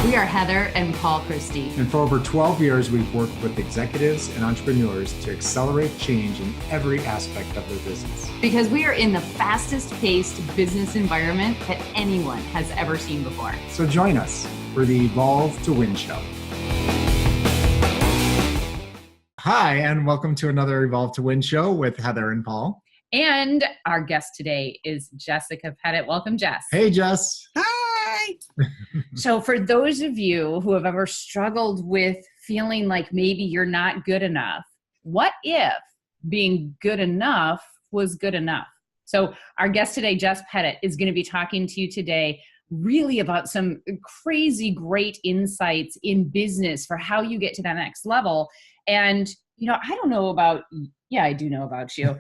We are Heather and Paul Christie. And for over 12 years, we've worked with executives and entrepreneurs to accelerate change in every aspect of their business. Because we are in the fastest paced business environment that anyone has ever seen before. So join us for the Evolve to Win show. Hi, and welcome to another Evolve to Win show with Heather and Paul. And our guest today is Jessica Pettitt. Welcome, Jess. Hey, Jess. Hi. So for those of you who have ever struggled with feeling like maybe you're not good enough, what if being good enough was good enough? So our guest today, Jess Pettitt, is going to be talking to you today really about some crazy great insights in business for how you get to that next level. And, you know, I don't know about, yeah, I do know about you.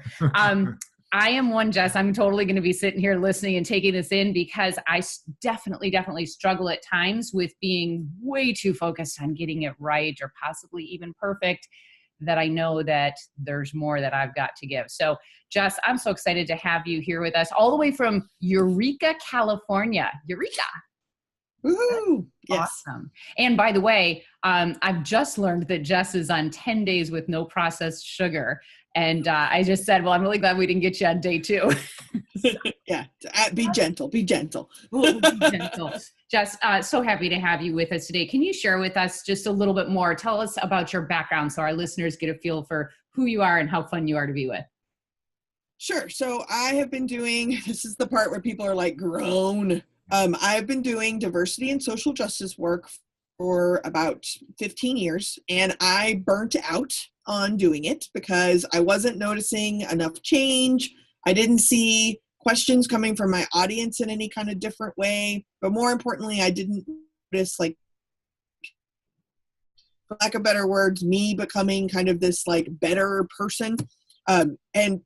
I am one, Jess, I'm totally going to be sitting here listening and taking this in because I definitely struggle at times with being way too focused on getting it right or possibly even perfect, that I know that there's more that I've got to give. So Jess, I'm so excited to have you here with us all the way from Eureka, California. Eureka. Woohoo! Yes. Awesome. And by the way, I've just learned that Jess is on 10 days with no processed sugar. And I just said, well, I'm really glad we didn't get you on day 2. Yeah. Be gentle. Be gentle. Be gentle. Jess, so happy to have you with us today. Can you share with us just a little bit more? Tell us about your background so our listeners get a feel for who you are and how fun you are to be with. Sure. So I have been doing, this is the part where people are like, grown. I've been doing diversity and social justice work for about 15 years, and I burnt out on doing it because I wasn't noticing enough change. I didn't see questions coming from my audience in any kind of different way. But more importantly, I didn't notice, like, for lack of better words, me becoming kind of this like better person. And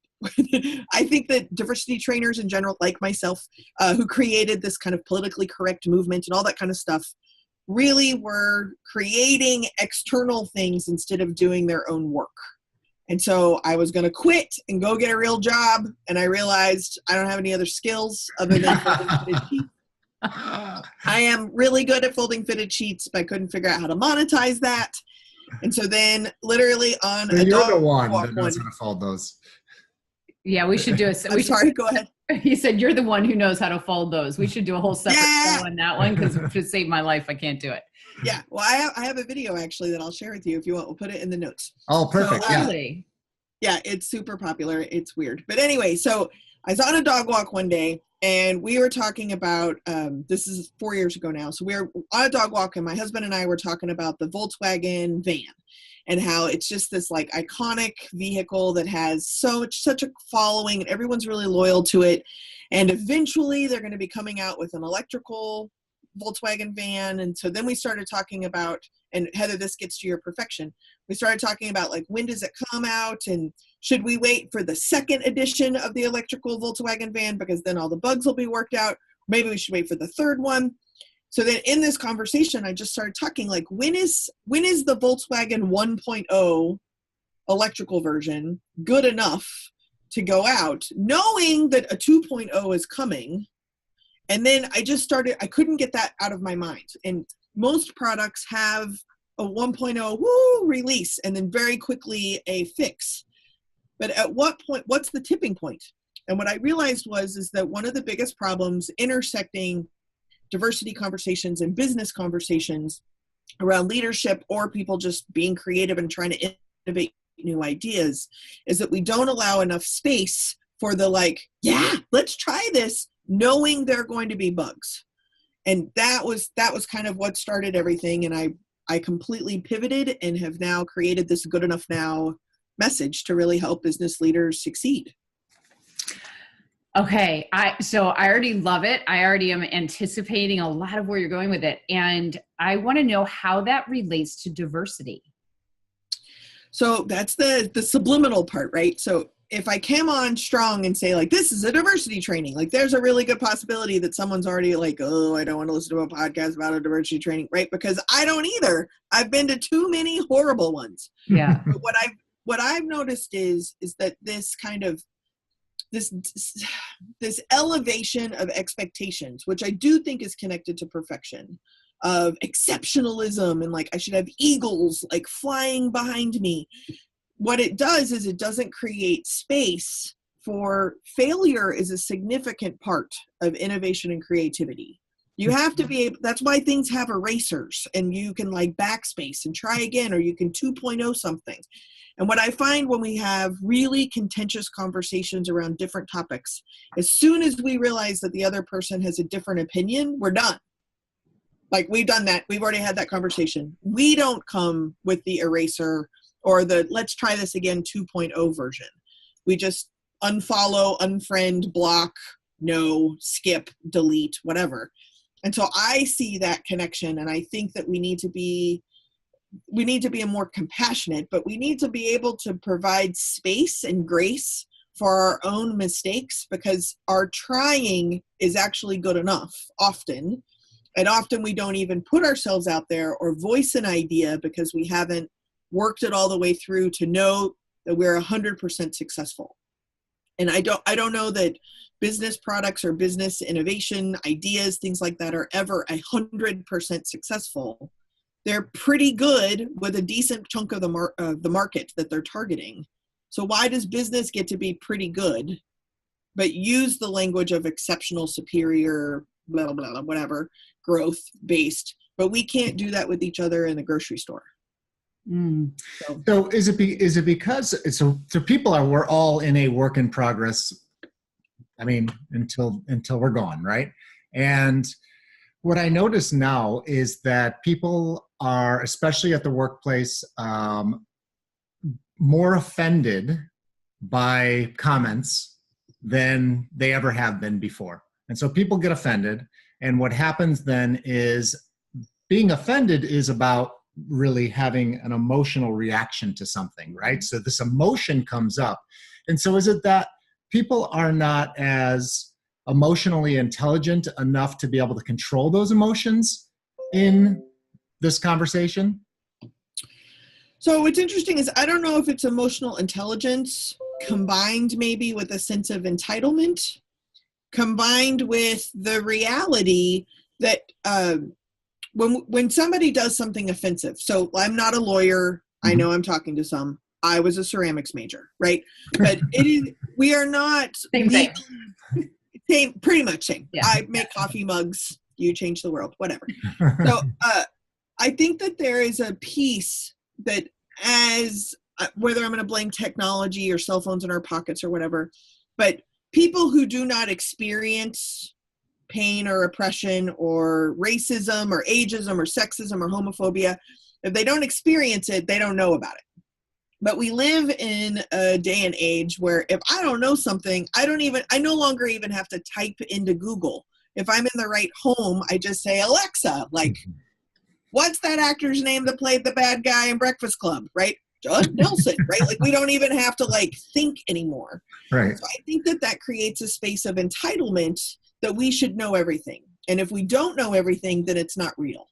I think that diversity trainers in general, like myself, who created this kind of politically correct movement and all that kind of stuff, really were creating external things instead of doing their own work. And so I was going to quit and go get a real job. And I realized I don't have any other skills other than folding fitted sheets. I am really good at folding fitted sheets, but I couldn't figure out how to monetize that. And so then literally on So a you're dog the one walk that knows how to fold those. Yeah, we should do a. Sorry, go ahead. He said, you're the one who knows how to fold those. We should do a whole separate show on that one because to save my life, I can't do it. Yeah. Well, I have a video actually that I'll share with you if you want. We'll put it in the notes. Oh, perfect. So, Yeah. Yeah, it's super popular. It's weird. But anyway, so I was on a dog walk one day and we were talking about, this is 4 years ago now. So we were on a dog walk and my husband and I were talking about the Volkswagen van and how it's just this like iconic vehicle that has such a following and everyone's really loyal to it. And eventually they're going to be coming out with an electrical Volkswagen van. And so then we started talking about, and Heather, this gets to your perfection. We started talking about like, when does it come out? And should we wait for the second edition of the electrical Volkswagen van because then all the bugs will be worked out? Maybe we should wait for the third one. So then in this conversation, I just started talking like, when is the Volkswagen 1.0 electrical version good enough to go out, knowing that a 2.0 is coming? And then I couldn't get that out of my mind. And most products have a 1.0 release and then very quickly a fix. But at what point, what's the tipping point? And what I realized is that one of the biggest problems intersecting diversity conversations and business conversations around leadership or people just being creative and trying to innovate new ideas is that we don't allow enough space for the like, yeah, let's try this, knowing there are going to be bugs. And that was kind of what started everything. And I completely pivoted and have now created this Good Enough Now message to really help business leaders succeed. Okay. So I already love it. I already am anticipating a lot of where you're going with it. And I want to know how that relates to diversity. So that's the subliminal part, right? So if I came on strong and say like, this is a diversity training, like there's a really good possibility that someone's already like, oh, I don't want to listen to a podcast about a diversity training, right? Because I don't either. I've been to too many horrible ones. Yeah. But what I've noticed is that this kind of this elevation of expectations, which I do think is connected to perfection, of exceptionalism and like I should have eagles like flying behind me. What it does is it doesn't create space for failure is a significant part of innovation and creativity. You have to be able, that's why things have erasers and you can like backspace and try again, or you can 2.0 something. And what I find when we have really contentious conversations around different topics, as soon as we realize that the other person has a different opinion, we're done. Like we've done that. We've already had that conversation. We don't come with the eraser or the let's try this again 2.0 version. We just unfollow, unfriend, block, no, skip, delete, whatever. And so I see that connection, and I think that we need to be a more compassionate, but we need to be able to provide space and grace for our own mistakes, because our trying is actually good enough often. And often we don't even put ourselves out there or voice an idea because we haven't worked it all the way through to know that we're 100% successful. And I don't know that business products or business innovation ideas, things like that, are ever 100% successful. They're pretty good with a decent chunk of the market that they're targeting. So why does business get to be pretty good, but use the language of exceptional, superior, blah, blah, blah, whatever, growth based, but we can't do that with each other in the grocery store? So is it because we're all in a work in progress? I mean, until we're gone, right? And what I notice now is that people are, especially at the workplace, more offended by comments than they ever have been before. And so people get offended. And what happens then is being offended is about really having an emotional reaction to something, right? So this emotion comes up. And so is it that people are not as emotionally intelligent enough to be able to control those emotions in this conversation? So what's interesting is I don't know if it's emotional intelligence combined maybe with a sense of entitlement, combined with the reality that when somebody does something offensive, so I'm not a lawyer, I know I'm talking to some, I was a ceramics major, right? But we are not same, pretty much same. Yeah. I make coffee mugs, you change the world, whatever. So I think that there is a piece that as, whether I'm going to blame technology or cell phones in our pockets or whatever, but people who do not experience pain or oppression or racism or ageism or sexism or homophobia, if they don't experience it, they don't know about it. But we live in a day and age where if I don't know something, I no longer even have to type into Google. If I'm in the right home, I just say, Alexa, like, what's that actor's name that played the bad guy in Breakfast Club, right? Judd Nelson, right? Like, we don't even have to like think anymore. Right. So I think that creates a space of entitlement that we should know everything. And if we don't know everything, then it's not real.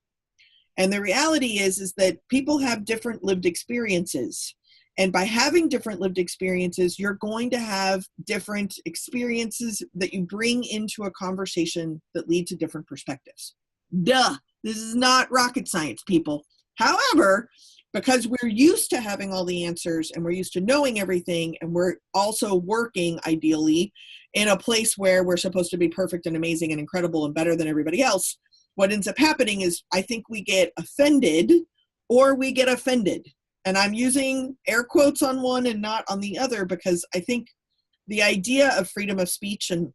And the reality is that people have different lived experiences. And by having different lived experiences, you're going to have different experiences that you bring into a conversation that lead to different perspectives. Duh, this is not rocket science, people. However, because we're used to having all the answers and we're used to knowing everything, and we're also working ideally in a place where we're supposed to be perfect and amazing and incredible and better than everybody else, what ends up happening is I think we get offended or we get offended. And I'm using air quotes on one and not on the other, because I think the idea of freedom of speech, and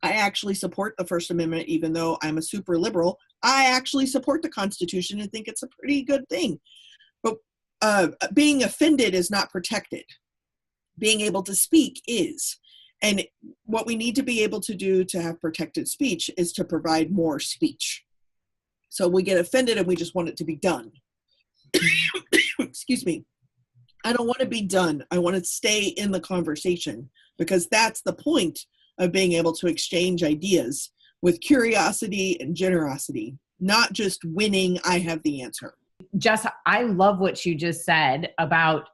I actually support the First Amendment, even though I'm a super liberal, I actually support the Constitution and think it's a pretty good thing. But being offended is not protected. Being able to speak is. And what we need to be able to do to have protected speech is to provide more speech. So we get offended and we just want it to be done. Excuse me. I don't want to be done. I want to stay in the conversation, because that's the point of being able to exchange ideas with curiosity and generosity, not just winning, I have the answer. Jess, I love what you just said about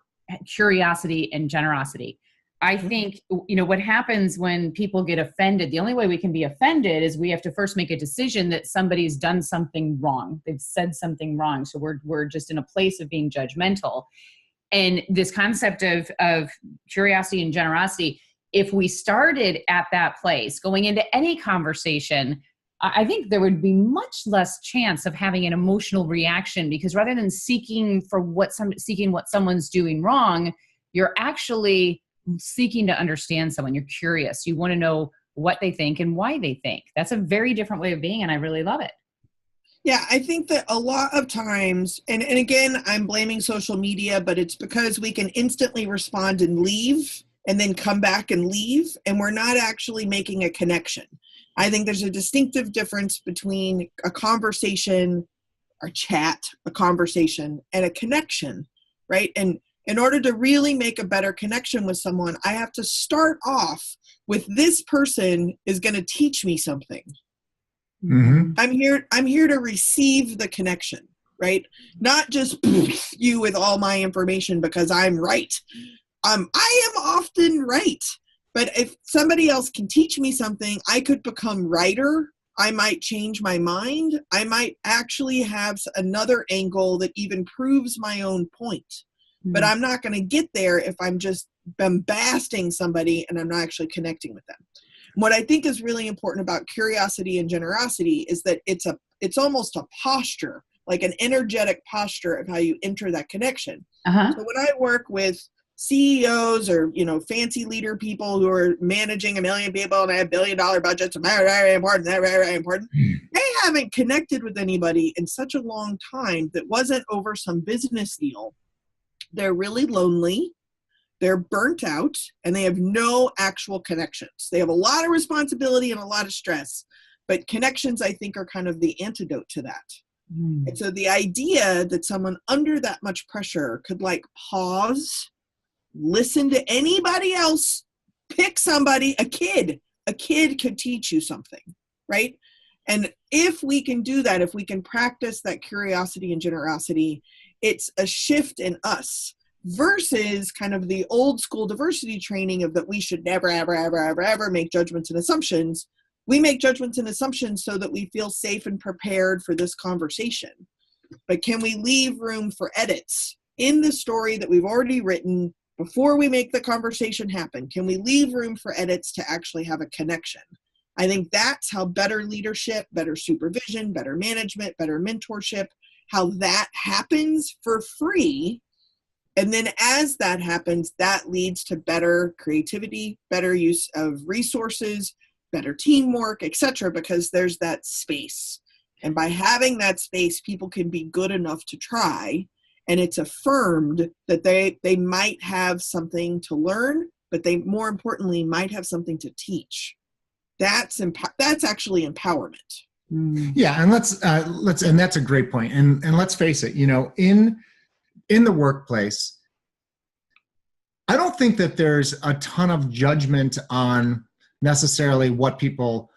curiosity and generosity. I think, what happens when people get offended, the only way we can be offended is we have to first make a decision that somebody's done something wrong. They've said something wrong. So we're just in a place of being judgmental. And this concept of curiosity and generosity, if we started at that place, going into any conversation, I think there would be much less chance of having an emotional reaction, because rather than seeking what someone's doing wrong, you're actually seeking to understand someone. You're curious. You want to know what they think and why they think. That's a very different way of being, and I really love it. Yeah, I think that a lot of times, and again, I'm blaming social media, but it's because we can instantly respond and leave and then come back and leave, and we're not actually making a connection. I think there's a distinctive difference between a conversation, or chat, a conversation, and a connection, right? And in order to really make a better connection with someone, I have to start off with, this person is going to teach me something. Mm-hmm. I'm here to receive the connection, right? Not just you with all my information because I'm right. I am often right. But if somebody else can teach me something, I could become righter. I might change my mind. I might actually have another angle that even proves my own point. Mm-hmm. But I'm not going to get there if I'm just bombasting somebody and I'm not actually connecting with them. What I think is really important about curiosity and generosity is that it's almost a posture, like an energetic posture of how you enter that connection. Uh-huh. So when I work with CEOs or, fancy leader people who are managing 1 million people and have $1 billion budgets, very important. They haven't connected with anybody in such a long time that wasn't over some business deal. They're really lonely. They're burnt out, and they have no actual connections. They have a lot of responsibility and a lot of stress, but connections, I think, are kind of the antidote to that. Mm. And so the idea that someone under that much pressure could pause, listen to anybody else, pick somebody, a kid could teach you something, right? And if we can do that, if we can practice that curiosity and generosity, it's a shift in us. Versus kind of the old school diversity training of that we should never, ever, ever, ever, ever make judgments and assumptions. We make judgments and assumptions so that we feel safe and prepared for this conversation. But can we leave room for edits in the story that we've already written before we make the conversation happen? Can we leave room for edits to actually have a connection? I think that's how better leadership, better supervision, better management, better mentorship, how that happens for free. And then as that happens, that leads to better creativity, better use of resources, better teamwork, etc., because there's that space. And by having that space, people can be good enough to try. And it's affirmed that they might have something to learn, but they, more importantly, might have something to teach. That's actually empowerment. Yeah, and let's and that's a great point. And let's face it, in the workplace, I don't think that there's a ton of judgment on necessarily what people,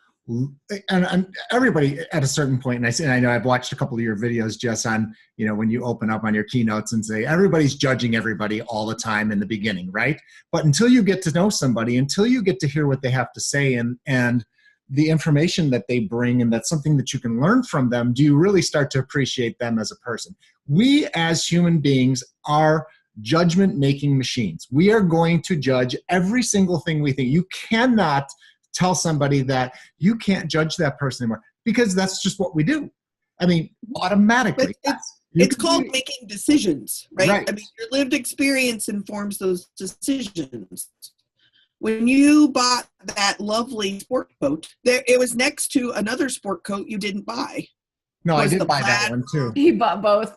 and everybody at a certain point, and I know I've watched a couple of your videos, Jess, on, when you open up on your keynotes and say, everybody's judging everybody all the time in the beginning, right? But until you get to know somebody, until you get to hear what they have to say and the information that they bring, and that's something that you can learn from them, do you really start to appreciate them as a person? We as human beings are judgment-making machines. We are going to judge every single thing we think. You cannot tell somebody that you can't judge that person anymore, because that's just what we do. I mean, automatically. It's called making decisions, right? I mean, your lived experience informs those decisions. When you bought that lovely sport coat, it was next to another sport coat you didn't buy. No, I did buy that one too. He bought both.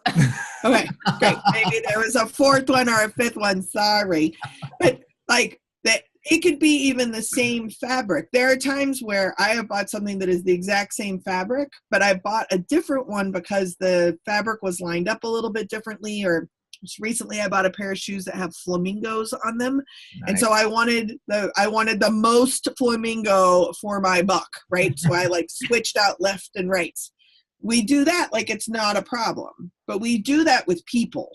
Okay, great. Maybe there was a fourth one or a fifth one. Sorry, but that, it could be even the same fabric. There are times where I have bought something that is the exact same fabric, but I bought a different one because the fabric was lined up a little bit differently, or just recently I bought a pair of shoes that have flamingos on them. Nice. And so I wanted the most flamingo for my buck, right? So I switched out left and right. We do that like it's not a problem, but we do that with people.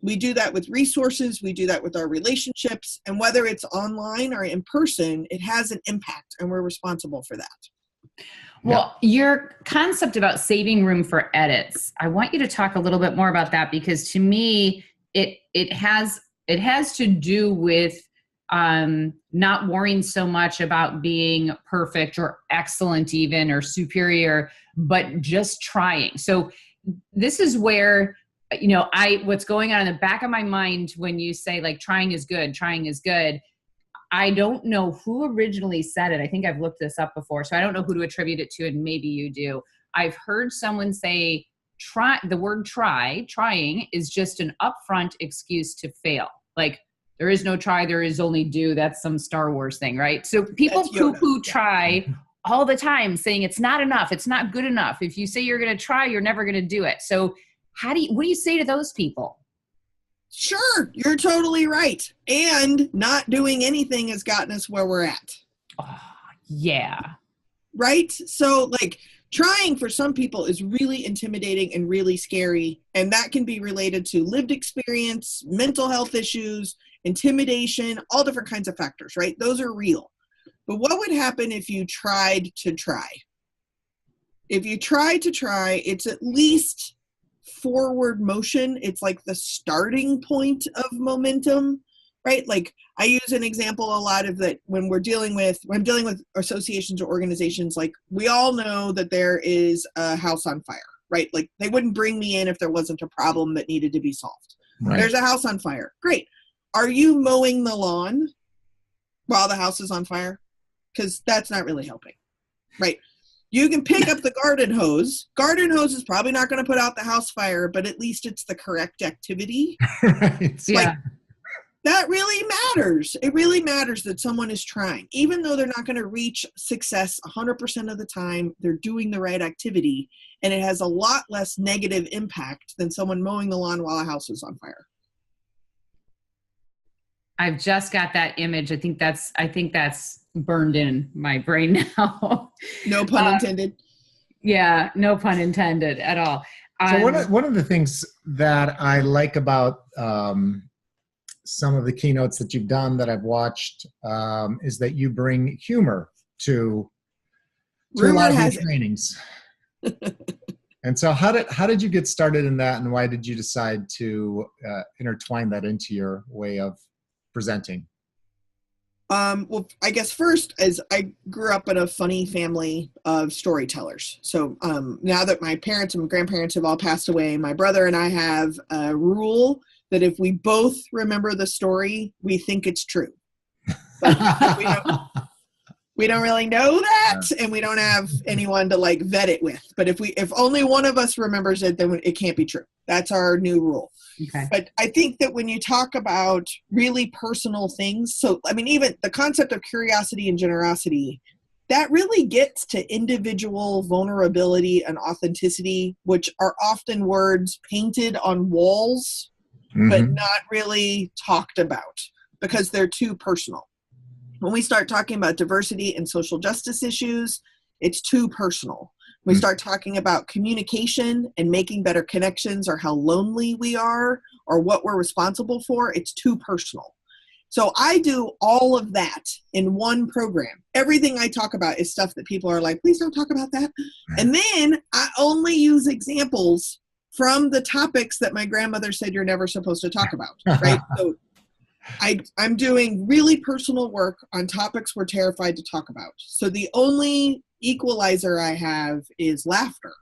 We do that with resources. We do that with our relationships. And whether it's online or in person, it has an impact, and we're responsible for that. Well, your concept about saving room for edits, I want you to talk a little bit more about that, because to me, it has to do with not worrying so much about being perfect or excellent even or superior, but just trying. So this is where, what's going on in the back of my mind when you say like trying is good. I don't know who originally said it. I think I've looked this up before, so I don't know who to attribute it to, and maybe you do. I've heard someone say trying is just an upfront excuse to fail. Like, there is no try, there is only do. That's some Star Wars thing, right? So people poo-poo try all the time, saying it's not enough, it's not good enough. If you say you're going to try, you're never going to do it. So what do you say to those people? Sure, you're totally right. And not doing anything has gotten us where we're at. Oh, yeah. Right? So like trying for some people is really intimidating and really scary. And that can be related to lived experience, mental health issues, intimidation, all different kinds of factors, right? Those are real. But what would happen if you tried to try? If you try to try, it's at least forward motion. It's like the starting point of momentum, right? Like I use an example a lot of that when I'm dealing with associations or organizations. Like we all know that there is a house on fire, right? Like they wouldn't bring me in if there wasn't a problem that needed to be solved. Right. There's a house on fire. Great. Are you mowing the lawn while the house is on fire? Because that's not really helping, right? You can pick up the garden hose. Garden hose is probably not going to put out the house fire, but at least it's the correct activity. Right. Like, that really matters. It really matters that someone is trying. Even though they're not going to reach success 100% of the time, they're doing the right activity, and it has a lot less negative impact than someone mowing the lawn while a house is on fire. I've just got that image. I think that's burned in my brain now. No pun intended. Yeah, no pun intended at all. So one of the things that I like about some of the keynotes that you've done that I've watched is that you bring humor to a lot of your trainings. And so how did you get started in that, and why did you decide to intertwine that into your way of presenting? Well, I guess first, as I grew up in a funny family of storytellers. So now that my parents and grandparents have all passed away, my brother and I have a rule that if we both remember the story, we think it's true. But we don't really know that, and we don't have anyone to like vet it with. But if only one of us remembers it, then it can't be true. That's our new rule. Okay. But I think that when you talk about really personal things, so I mean, even the concept of curiosity and generosity, that really gets to individual vulnerability and authenticity, which are often words painted on walls, but not really talked about because they're too personal. When we start talking about diversity and social justice issues, it's too personal. We start talking about communication and making better connections, or how lonely we are, or what we're responsible for, it's too personal. So I do all of that in one program. Everything I talk about is stuff that people are like, please don't talk about that. And then I only use examples from the topics that my grandmother said you're never supposed to talk about, right? So I'm doing really personal work on topics we're terrified to talk about. So the only equalizer I have is laughter.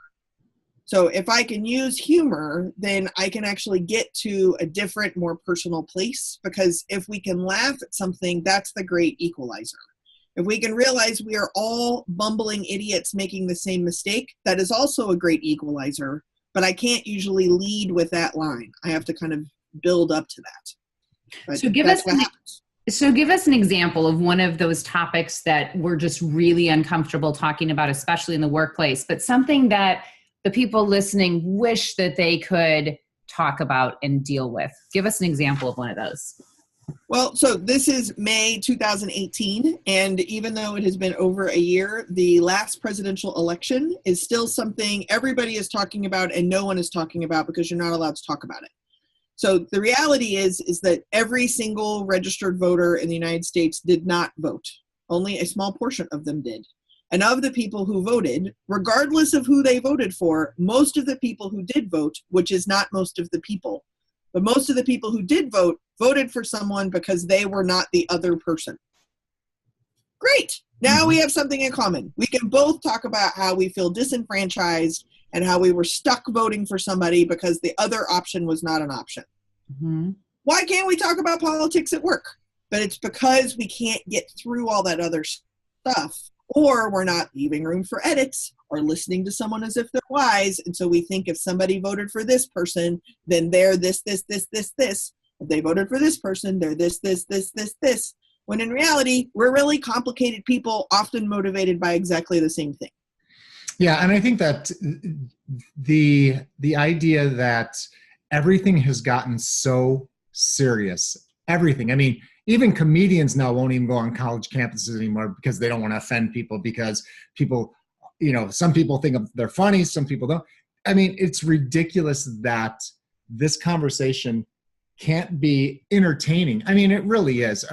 So if I can use humor, then I can actually get to a different, more personal place, because if we can laugh at something, that's the great equalizer. If we can realize we are all bumbling idiots making the same mistake, that is also a great equalizer, but I can't usually lead with that line. I have to kind of build up to that. But so give us an example of one of those topics that we're just really uncomfortable talking about, especially in the workplace, but something that the people listening wish that they could talk about and deal with. Give us an example of one of those. Well, so this is May 2018, and even though it has been over a year, the last presidential election is still something everybody is talking about and no one is talking about because you're not allowed to talk about it. So the reality is that every single registered voter in the United States did not vote. Only a small portion of them did. And of the people who voted, regardless of who they voted for, most of the people who did vote, which is not most of the people, but most of the people who did vote, voted for someone because they were not the other person. Great. Now we have something in common. We can both talk about how we feel disenfranchised and how we were stuck voting for somebody because the other option was not an option. Mm-hmm. Why can't we talk about politics at work? But it's because we can't get through all that other stuff, or we're not leaving room for edits or listening to someone as if they're wise. And so we think if somebody voted for this person, then they're this. If they voted for this person, they're this. When in reality, we're really complicated people, often motivated by exactly the same thing. Yeah, and I think that the idea that everything has gotten so serious, everything. I mean, even comedians now won't even go on college campuses anymore because they don't want to offend people, because people, some people think they're funny, some people don't. I mean, it's ridiculous that this conversation can't be entertaining. I mean, it really is.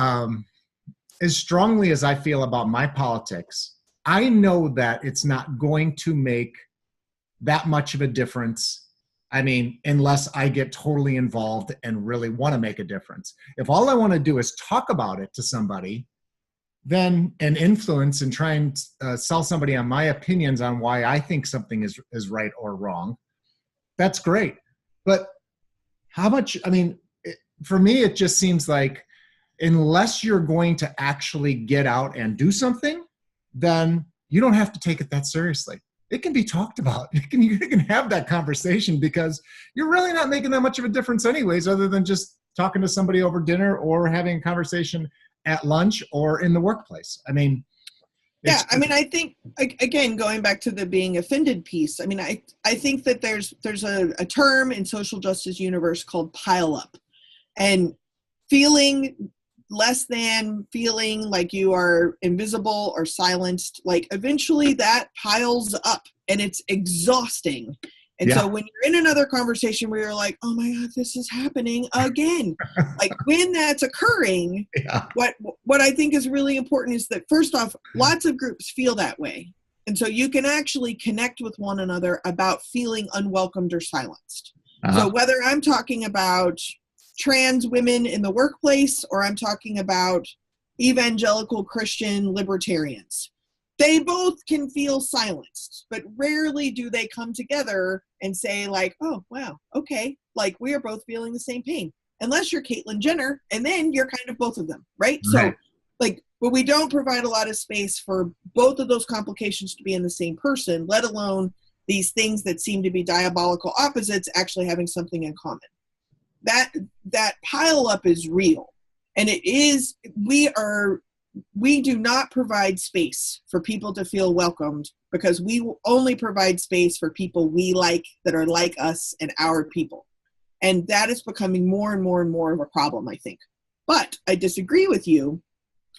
As strongly as I feel about my politics, I know that it's not going to make that much of a difference. I mean, unless I get totally involved and really want to make a difference. If all I want to do is talk about it to somebody, then and influence and try and sell somebody on my opinions on why I think something is right or wrong, that's great. But how much, for me, it just seems like unless you're going to actually get out and do something, then you don't have to take it that seriously. It can be talked about. You can have that conversation because you're really not making that much of a difference anyways, other than just talking to somebody over dinner or having a conversation at lunch or in the workplace. I think, again, going back to the being offended piece, I think that there's a term in social justice universe called pile up, and feeling less than, feeling like you are invisible or silenced, like eventually that piles up and it's exhausting. And so when you're in another conversation where you're like, oh my God, this is happening again. Like when that's occurring, what I think is really important is that first off, lots of groups feel that way. And so you can actually connect with one another about feeling unwelcomed or silenced. So whether I'm talking about trans women in the workplace, or I'm talking about evangelical Christian libertarians, they both can feel silenced, but rarely do they come together and say like, oh, wow, okay, like we are both feeling the same pain, unless you're Caitlyn Jenner, and then you're kind of both of them, right? So but we don't provide a lot of space for both of those complications to be in the same person, let alone these things that seem to be diabolical opposites actually having something in common. That pile up is real, and it is, we do not provide space for people to feel welcomed, because we will only provide space for people we like, that are like us and our people. And that is becoming more and more and more of a problem, I think. But I disagree with you.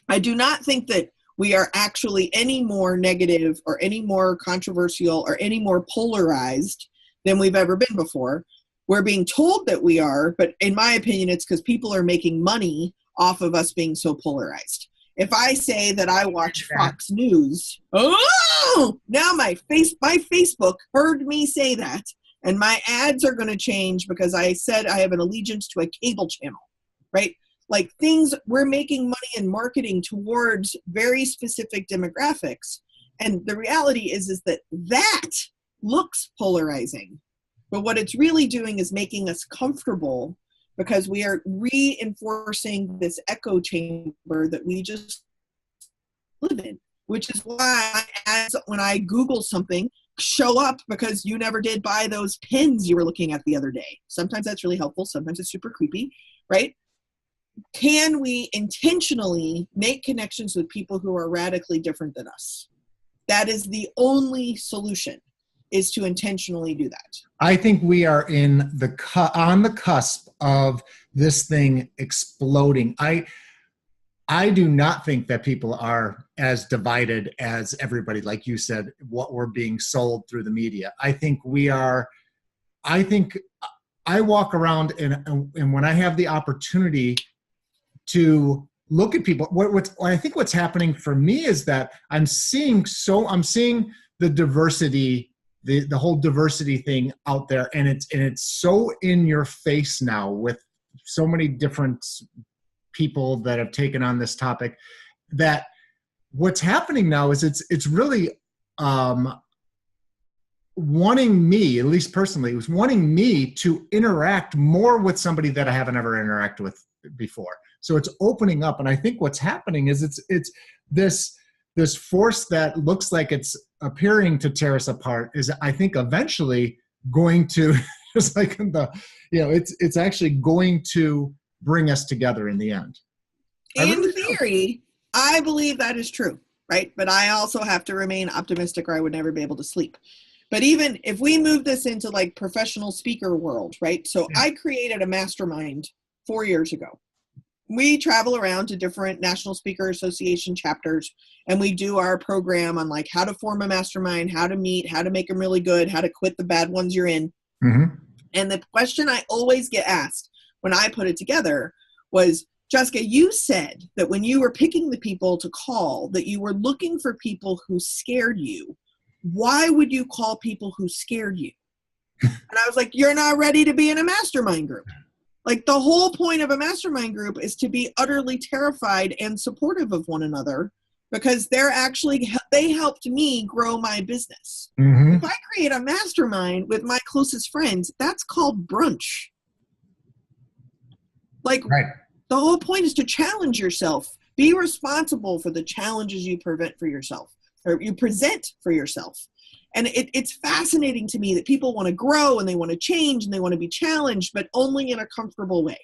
I do not think that we are actually any more negative or any more controversial or any more polarized than we've ever been before. We're being told that we are, but in my opinion, it's because people are making money off of us being so polarized. If I say that I watch Fox News, now my Facebook heard me say that, and my ads are going to change because I said I have an allegiance to a cable channel, right? Like things, we're making money in marketing towards very specific demographics. And the reality is that looks polarizing. But what it's really doing is making us comfortable, because we are reinforcing this echo chamber that we just live in, which is why when I Google something, show up because you never did buy those pins you were looking at the other day. Sometimes that's really helpful. Sometimes it's super creepy, right? Can we intentionally make connections with people who are radically different than us? That is the only solution, is to intentionally do that. I think we are on the cusp of this thing exploding. I do not think that people are as divided as everybody, like you said, what we're being sold through the media. I think I walk around and when I have the opportunity to look at people, I think what's happening for me is that I'm seeing the diversity, the whole diversity thing out there, and it's so in your face now with so many different people that have taken on this topic, that what's happening now is it's really wanting me, at least personally, it was wanting me to interact more with somebody that I haven't ever interacted with before. So it's opening up, and I think what's happening is it's this force that looks like it's appearing to tear us apart is, I think, eventually going to just like it's actually going to bring us together in the end. In theory, I believe that is true, right? But I also have to remain optimistic or I would never be able to sleep. But even if we move this into like professional speaker world, right? So I created a mastermind 4 years ago. We travel around to different National Speaker Association chapters, and we do our program on like how to form a mastermind, how to meet, how to make them really good, how to quit the bad ones you're in. Mm-hmm. And the question I always get asked when I put it together was, Jessica, you said that when you were picking the people to call, that you were looking for people who scared you. Why would you call people who scared you? And I was like, you're not ready to be in a mastermind group. Like, the whole point of a mastermind group is to be utterly terrified and supportive of one another, because they helped me grow my business. Mm-hmm. If I create a mastermind with my closest friends, that's called brunch. Like, right. The whole point is to challenge yourself. Be responsible for the challenges you present for yourself. And it's fascinating to me that people want to grow and they want to change and they want to be challenged, but only in a comfortable way.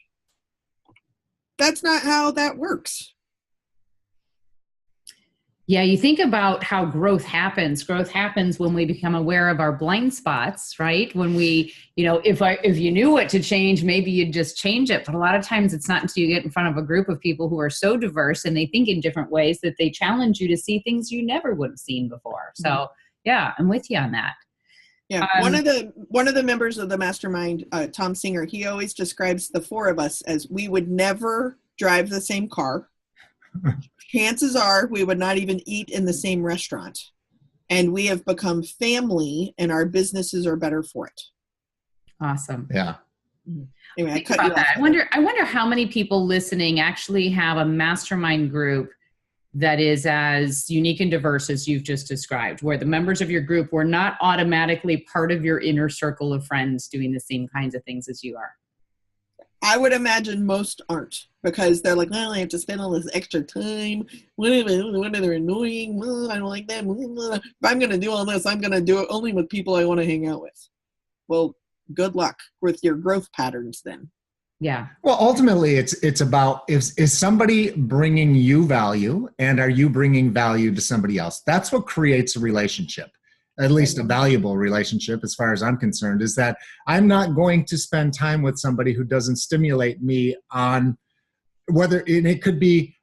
That's not how that works. Yeah, you think about how growth happens. Growth happens when we become aware of our blind spots, right? When we, if you knew what to change, maybe you'd just change it. But a lot of times it's not until you get in front of a group of people who are so diverse and they think in different ways that they challenge you to see things you never would have seen before. So yeah, I'm with you on that. Yeah, one of the members of the mastermind, Tom Singer, he always describes the four of us as we would never drive the same car. Chances are we would not even eat in the same restaurant. And we have become family and our businesses are better for it. Awesome. Yeah. Anyway, I cut you off. I wonder how many people listening actually have a mastermind group that is as unique and diverse as you've just described, where the members of your group were not automatically part of your inner circle of friends doing the same kinds of things as you are. I would imagine most aren't, because they're like, well, I have to spend all this extra time. What are they annoying? I don't like that. If I'm going to do all this, I'm going to do it only with people I want to hang out with. Well, good luck with your growth patterns then. Yeah. Well, ultimately, it's about, is somebody bringing you value, and are you bringing value to somebody else? That's what creates a relationship. At least a valuable relationship, as far as I'm concerned, is that I'm not going to spend time with somebody who doesn't stimulate me on whether, and it could be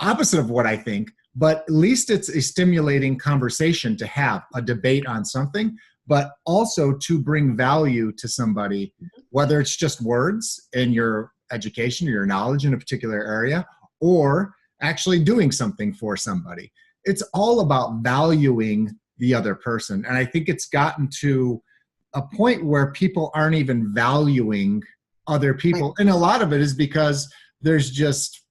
opposite of what I think, but at least it's a stimulating conversation to have a debate on something, but also to bring value to somebody, whether it's just words in your education or your knowledge in a particular area, or actually doing something for somebody. It's all about valuing the other person. And I think it's gotten to a point where people aren't even valuing other people. And a lot of it is because there's just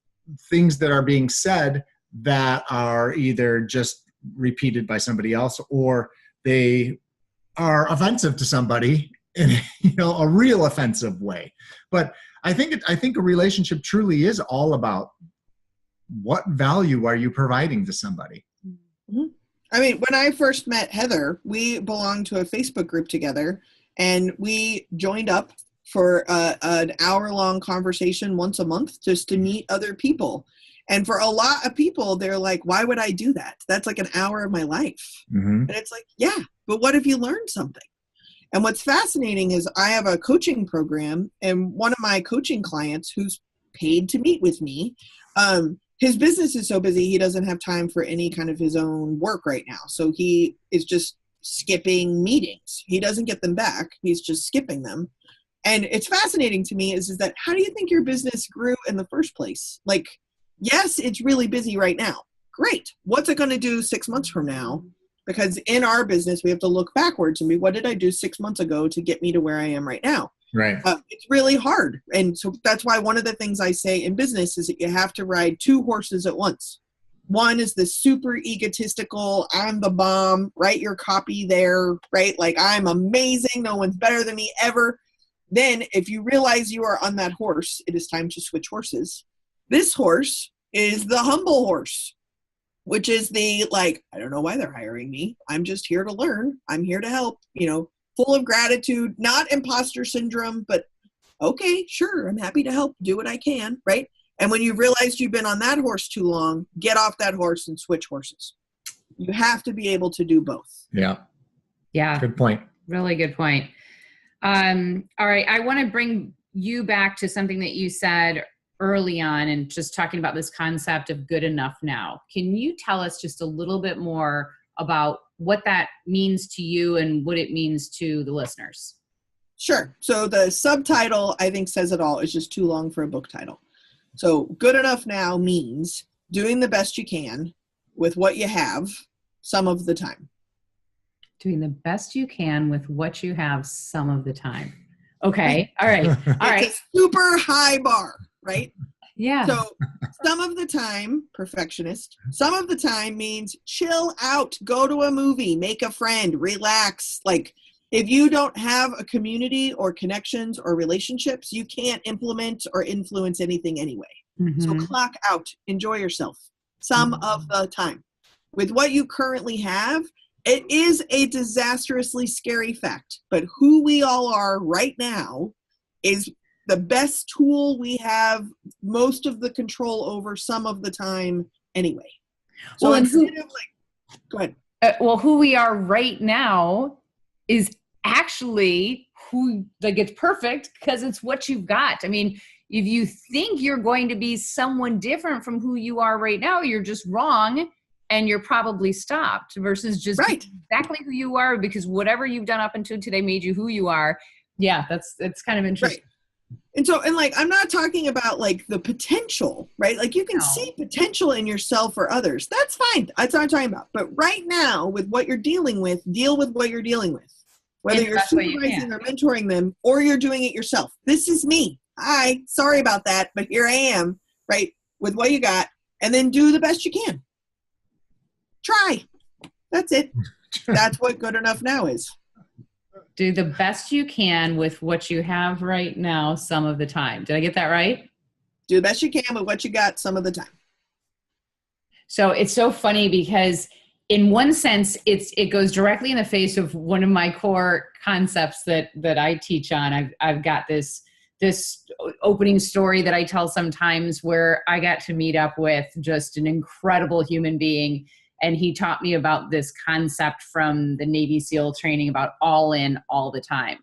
things that are being said that are either just repeated by somebody else, or they are offensive to somebody in a real offensive way. But I think a relationship truly is all about what value are you providing to somebody. Mm-hmm. I mean, when I first met Heather, we belonged to a Facebook group together, and we joined up for an hour-long conversation once a month just to meet other people. And for a lot of people, they're like, why would I do that? That's like an hour of my life. Mm-hmm. And it's like, yeah, but what if you learned something? And what's fascinating is I have a coaching program, and one of my coaching clients who's paid to meet with me, his business is so busy, he doesn't have time for any kind of his own work right now. So he is just skipping meetings. He doesn't get them back. He's just skipping them. And it's fascinating to me is that how do you think your business grew in the first place? Like, yes, it's really busy right now. Great. What's it going to do 6 months from now? Because in our business, we have to look backwards and be, what did I do 6 months ago to get me to where I am right now? Right. It's really hard. And so that's why one of the things I say in business is that you have to ride two horses at once. One is the super egotistical, I'm the bomb, write your copy there, right? Like, I'm amazing. No one's better than me ever. Then if you realize you are on that horse, it is time to switch horses. This horse is the humble horse, which is the, like, I don't know why they're hiring me. I'm just here to learn. I'm here to help, full of gratitude, not imposter syndrome, but okay, sure, I'm happy to help, do what I can, right? And when you've realized you've been on that horse too long, get off that horse and switch horses. You have to be able to do both. Yeah. Yeah. Good point. Really good point. All right. I want to bring you back to something that you said early on and just talking about this concept of good enough now. Can you tell us just a little bit more about what that means to you and what it means to the listeners? Sure. So the subtitle, I think, says it all. It's just too long for a book title. So good enough now means doing the best you can with what you have some of the time. Doing the best you can with what you have some of the time. Okay. All right. All right. It's a super high bar, right? Yeah. So some of the time, perfectionist, some of the time means chill out, go to a movie, make a friend, relax. Like, if you don't have a community or connections or relationships, you can't implement or influence anything anyway. Mm-hmm. So clock out, enjoy yourself some of the time. With what you currently have, it is a disastrously scary fact, but who we all are right now is the best tool we have most of the control over some of the time anyway. So well, go ahead. Who we are right now is actually it's perfect because it's what you've got. I mean, if you think you're going to be someone different from who you are right now, you're just wrong. And you're probably stopped versus just right. exactly who you are, because whatever you've done up until today made you who you are. Yeah, it's kind of interesting. Right. And like, I'm not talking about like the potential, right? Like, you can see potential in yourself or others. That's fine. That's what I'm talking about. But right now, with what you're dealing with, deal with what you're dealing with. Whether you're supervising or mentoring them, or you're doing it yourself. This is me. Hi, sorry about that, but here I am, right? With what you got, and then do the best you can. Try. That's it. That's what good enough now is. Do the best you can with what you have right now some of the time. Did I get that right? Do the best you can with what you got some of the time. So it's so funny because in one sense, it goes directly in the face of one of my core concepts that I teach on. I've got this opening story that I tell sometimes where I got to meet up with just an incredible human being. And he taught me about this concept from the Navy SEAL training about all in all the time.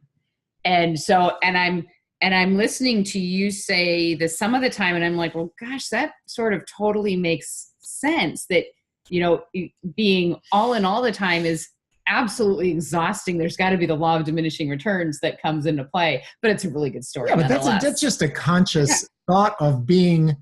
And so, and I'm listening to you say this some of the time, and I'm like, well, gosh, that sort of totally makes sense that, being all in all the time is absolutely exhausting. There's got to be the law of diminishing returns that comes into play, but it's a really good story. Yeah, but that's just a conscious thought of being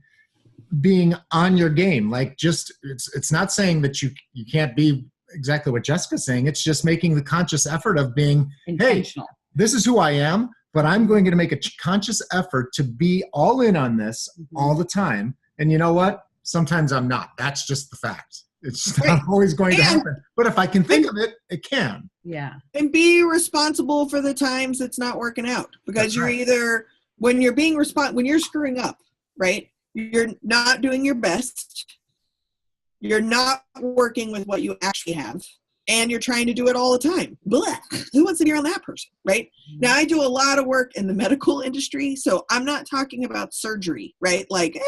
on your game. Like, just it's not saying that you can't be exactly what Jessica's saying. It's just making the conscious effort of being intentional. Hey, this is who I am, but I'm going to make a conscious effort to be all in on this all the time. And you know what? Sometimes I'm not. That's just the fact. It's not always going to happen. But if I can think of it, it can. Yeah. And be responsible for the times it's not working out. Because you're either, when you're being when you're screwing up, right? You're not doing your best. You're not working with what you actually have. And you're trying to do it all the time. Blah. Who wants to be around that person, right? Now, I do a lot of work in the medical industry, so I'm not talking about surgery, right? Like,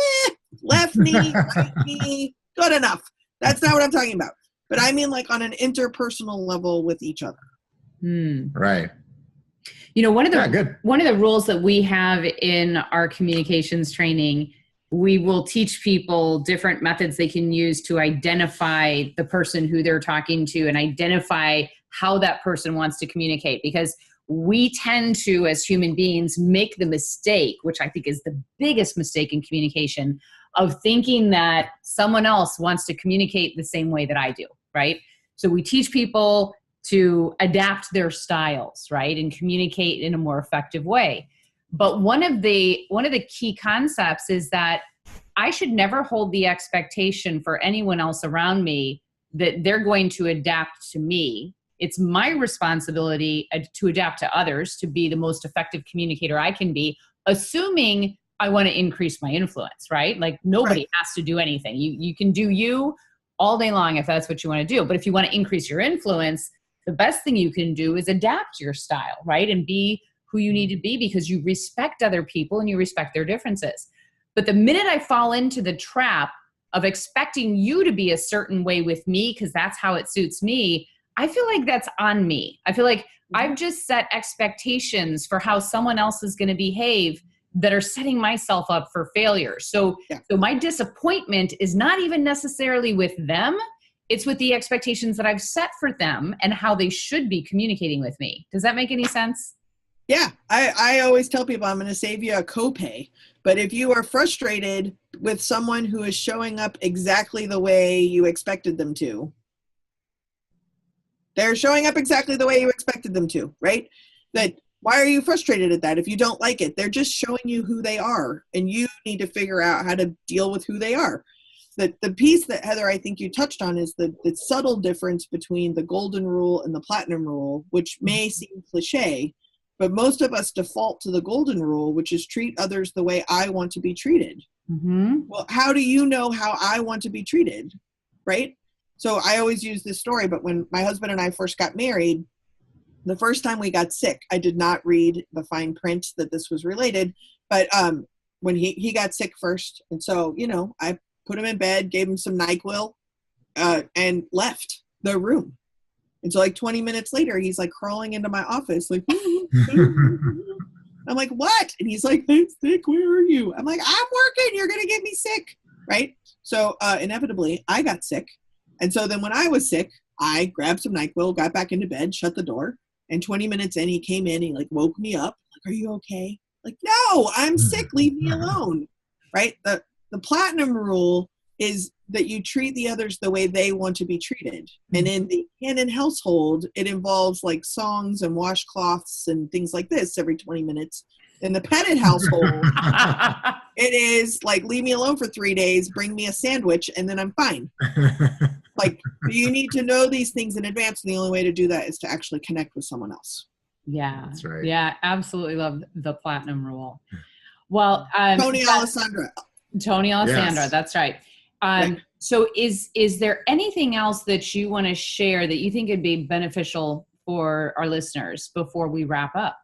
left knee, right knee, good enough. That's not what I'm talking about. But I mean, like, on an interpersonal level with each other. Right. One of the rules that we have in our communications training, we will teach people different methods they can use to identify the person who they're talking to and identify how that person wants to communicate. Because we tend to, as human beings, make the mistake, which I think is the biggest mistake in communication, of thinking that someone else wants to communicate the same way that I do, right? So we teach people to adapt their styles, right, and communicate in a more effective way. But one of the key concepts is that I should never hold the expectation for anyone else around me that they're going to adapt to me. It's my responsibility to adapt to others, to be the most effective communicator I can be, assuming I want to increase my influence, right? Like nobody has to do anything. You can do you all day long if that's what you want to do. But if you want to increase your influence, the best thing you can do is adapt your style, right? And be who you need to be, because you respect other people and you respect their differences. But the minute I fall into the trap of expecting you to be a certain way with me because that's how it suits me, I feel like that's on me. I feel like I've just set expectations for how someone else is going to behave that are setting myself up for failure. So my disappointment is not even necessarily with them. It's with the expectations that I've set for them and how they should be communicating with me. Does that make any sense? Yeah, I always tell people I'm going to save you a copay. But if you are frustrated with someone who is showing up exactly the way you expected them to, they're showing up exactly the way you expected them to, right? That why are you frustrated at that? If you don't like it, they're just showing you who they are, and you need to figure out how to deal with who they are. The piece that, Heather, I think you touched on is the subtle difference between the golden rule and the platinum rule, which may seem cliche, but most of us default to the golden rule, which is treat others the way I want to be treated. Mm-hmm. Well, how do you know how I want to be treated, right? So I always use this story, but when my husband and I first got married, the first time we got sick, I did not read the fine print that this was related, but when he got sick first, and so, I put him in bed, gave him some NyQuil, and left the room. And so like 20 minutes later, he's like crawling into my office, like, I'm like, what? And he's like, I'm sick, where are you? I'm like, I'm working, you're going to get me sick, right? So inevitably, I got sick. And so then when I was sick, I grabbed some NyQuil, got back into bed, shut the door. And 20 minutes in, he came in, he like woke me up. Like, are you okay? Like, no, I'm sick, leave me alone, right? The platinum rule is that you treat the others the way they want to be treated. And in the Cannon household, it involves like songs and washcloths and things like this every 20 minutes. In the Pettitt household, it is like, leave me alone for 3 days, bring me a sandwich, and then I'm fine. Like, you need to know these things in advance. And the only way to do that is to actually connect with someone else. Yeah. That's right. Yeah. Absolutely love the platinum rule. Well, Tony Alessandra. Yes. That's right. So is there anything else that you want to share that you think would be beneficial for our listeners before we wrap up?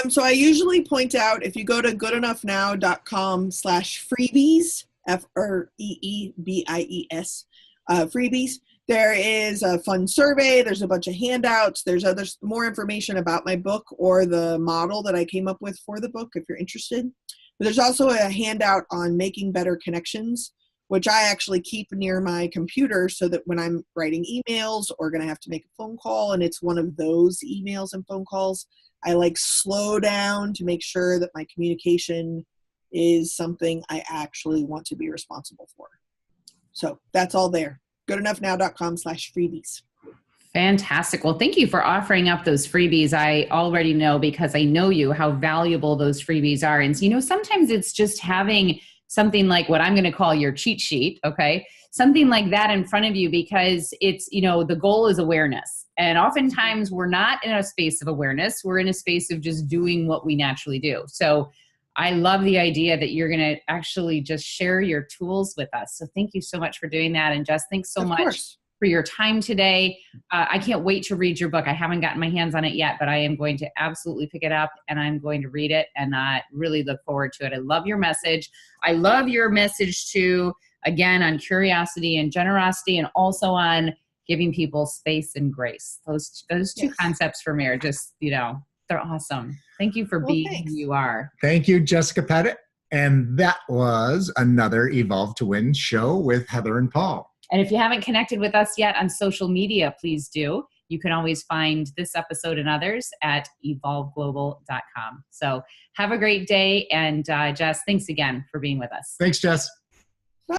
So I usually point out, if you go to goodenoughnow.com/freebies, FREEBIES, freebies, there is a fun survey. There's a bunch of handouts. There's more information about my book or the model that I came up with for the book, if you're interested. But there's also a handout on making better connections, which I actually keep near my computer so that when I'm writing emails or going to have to make a phone call, and it's one of those emails and phone calls, I like slow down to make sure that my communication is something I actually want to be responsible for. So that's all there. goodenoughnow.com/freebies. Fantastic. Well, thank you for offering up those freebies. I already know, because I know you, how valuable those freebies are. And so, sometimes it's just having something like what I'm going to call your cheat sheet. Okay. Something like that in front of you, because it's, the goal is awareness. And oftentimes we're not in a space of awareness. We're in a space of just doing what we naturally do. So I love the idea that you're going to actually just share your tools with us. So thank you so much for doing that. And Jess, thanks so much for your time today. I can't wait to read your book. I haven't gotten my hands on it yet, but I am going to absolutely pick it up and I'm going to read it, and I really look forward to it. I love your message. I love your message too, again, on curiosity and generosity, and also on giving people space and grace. Those two concepts for me are just, they're awesome. Thank you for being who you are. Thank you, Jessica Pettitt. And that was another Evolve to Win show with Heather and Paul. And if you haven't connected with us yet on social media, please do. You can always find this episode and others at evolveglobal.com. So have a great day. And Jess, thanks again for being with us. Thanks, Jess.